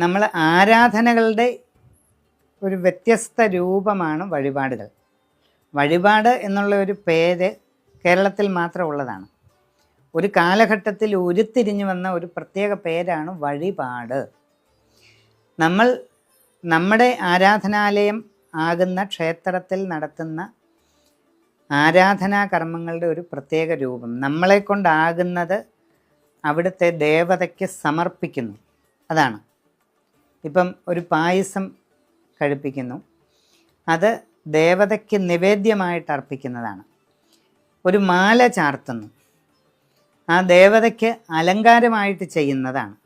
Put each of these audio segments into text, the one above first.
നമ്മൾ ആരാധനകളുടെ ഒരു വ്യത്യസ്ത രൂപമാണ് വഴിപാടുകൾ. വഴിപാട് എന്നുള്ള ഒരു പേര് കേരളത്തിൽ മാത്രം ഉള്ളതാണ്. ഒരു കാലഘട്ടത്തിൽ ഉരുത്തിരിഞ്ഞു വന്ന ഒരു പ്രത്യേക പേരാണ് വഴിപാട്. നമ്മൾ നമ്മുടെ ആരാധനാലയം ആകുന്ന ക്ഷേത്രത്തിൽ നടത്തുന്ന ആരാധനാ കർമ്മങ്ങളുടെ ഒരു പ്രത്യേക രൂപം, നമ്മളെ കൊണ്ടാകുന്നത് അവിടുത്തെ ദേവതയ്ക്ക് സമർപ്പിക്കുന്നു. അതാണ്. ഇപ്പം ഒരു പായസം കഴിപ്പിക്കുന്നു, അത് ദേവതയ്ക്ക് നിവേദ്യമായിട്ട് അർപ്പിക്കുന്നതാണ്. ഒരു മാല ചാർത്തുന്നു, ആ ദേവതയ്ക്ക് അലങ്കാരമായിട്ട് ചെയ്യുന്നതാണ്.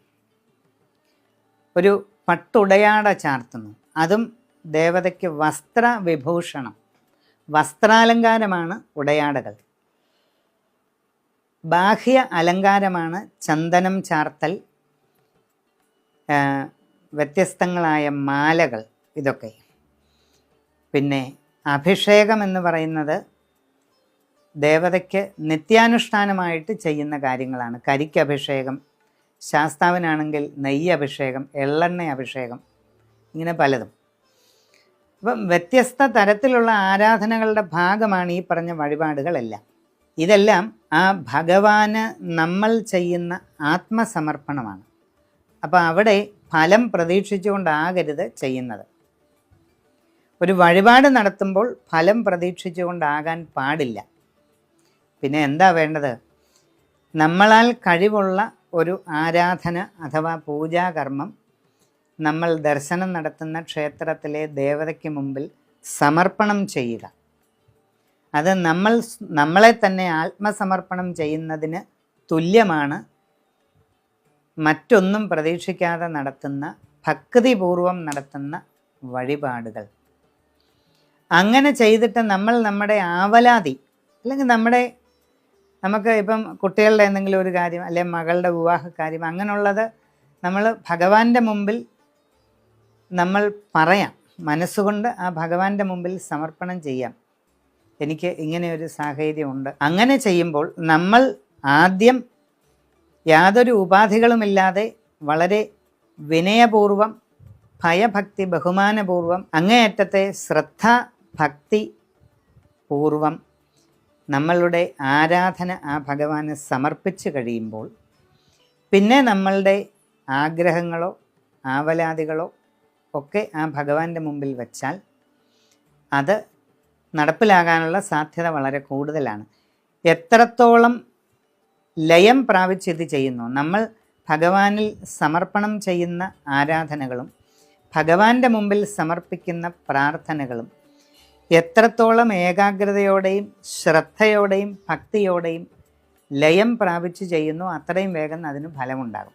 ഒരു പട്ടുടയാട ചാർത്തുന്നു, അതും ദേവതയ്ക്ക് വസ്ത്രവിഭൂഷണം, വസ്ത്രാലങ്കാരമാണ് ഉടയാടകൾ. ബാഹ്യ അലങ്കാരമാണ് ചന്ദനം ചാർത്തൽ, വ്യത്യസ്തങ്ങളായ മാലകൾ, ഇതൊക്കെ. പിന്നെ അഭിഷേകം എന്ന് പറയുന്നത് ദേവതയ്ക്ക് നിത്യാനുഷ്ഠാനമായിട്ട് ചെയ്യുന്ന കാര്യങ്ങളാണ്. കരിക്ക് അഭിഷേകം, ശാസ്താവിനാണെങ്കിൽ നെയ്യ് അഭിഷേകം, എള്ളെണ്ണ അഭിഷേകം, ഇങ്ങനെ പലതും. അപ്പം വ്യത്യസ്ത തരത്തിലുള്ള ആരാധനകളുടെ ഭാഗമാണ് ഈ പറഞ്ഞ വഴിപാടുകളെല്ലാം. ഇതെല്ലാം ആ ഭഗവാന് നമ്മൾ ചെയ്യുന്ന ആത്മസമർപ്പണമാണ്. അപ്പോൾ അവിടെ ഫലം പ്രതീക്ഷിച്ചുകൊണ്ടാകരുത് ചെയ്യുന്നത്. ഒരു വഴിപാട് നടത്തുമ്പോൾ ഫലം പ്രതീക്ഷിച്ചുകൊണ്ടാകാൻ പാടില്ല. പിന്നെ എന്താ വേണ്ടത്? നമ്മളാൽ കഴിവുള്ള ഒരു ആരാധന അഥവാ പൂജാകർമ്മം നമ്മൾ ദർശനം നടത്തുന്ന ക്ഷേത്രത്തിലെ ദേവതയ്ക്ക് മുമ്പിൽ സമർപ്പണം ചെയ്യുക. അത് നമ്മളെ തന്നെ ആത്മസമർപ്പണം ചെയ്യുന്നതിന് തുല്യമാണ് മറ്റൊന്നും പ്രതീക്ഷിക്കാതെ നടത്തുന്ന, ഭക്തിപൂർവം നടത്തുന്ന വഴിപാടുകൾ. അങ്ങനെ ചെയ്തിട്ട് നമ്മൾ നമ്മുടെ ആവലാതി, അല്ലെങ്കിൽ നമുക്ക് ഇപ്പം കുട്ടികളുടെ എന്തെങ്കിലും ഒരു കാര്യം, അല്ലെങ്കിൽ മകളുടെ വിവാഹകാര്യം, അങ്ങനെയുള്ളത് നമ്മൾ ഭഗവാന്റെ മുമ്പിൽ നമ്മൾ പറയാം, മനസ്സുകൊണ്ട് ആ ഭഗവാന്റെ മുമ്പിൽ സമർപ്പണം ചെയ്യാം. എനിക്ക് ഇങ്ങനെ ഒരു സാഹചര്യമുണ്ട്. അങ്ങനെ ചെയ്യുമ്പോൾ നമ്മൾ ആദ്യം യാതൊരു ഉപാധികളുമില്ലാതെ വളരെ വിനയപൂർവം, ഭയഭക്തി ബഹുമാനപൂർവം, അങ്ങേയറ്റത്തെ ശ്രദ്ധ ഭക്തി പൂർവം നമ്മളുടെ ആരാധന ആ ഭഗവാന് സമർപ്പിച്ച് കഴിയുമ്പോൾ പിന്നെ നമ്മളുടെ ആഗ്രഹങ്ങളോ ആവലാതികളോ ഒക്കെ ആ ഭഗവാന്റെ മുമ്പിൽ വച്ചാൽ അത് നടപ്പിലാകാനുള്ള സാധ്യത വളരെ കൂടുതലാണ്. എത്രത്തോളം ലയം പ്രാപിച്ച് ഇത് ചെയ്യുന്നു, നമ്മൾ ഭഗവാനിൽ സമർപ്പണം ചെയ്യുന്ന ആരാധനകളും ഭഗവാന്റെ മുമ്പിൽ സമർപ്പിക്കുന്ന പ്രാർത്ഥനകളും എത്രത്തോളം ഏകാഗ്രതയോടെയും ശ്രദ്ധയോടെയും ഭക്തിയോടെയും ലയം പ്രാപിച്ച് ചെയ്യുന്നു, അത്രയും വേഗം അതിന് ഫലമുണ്ടാകും.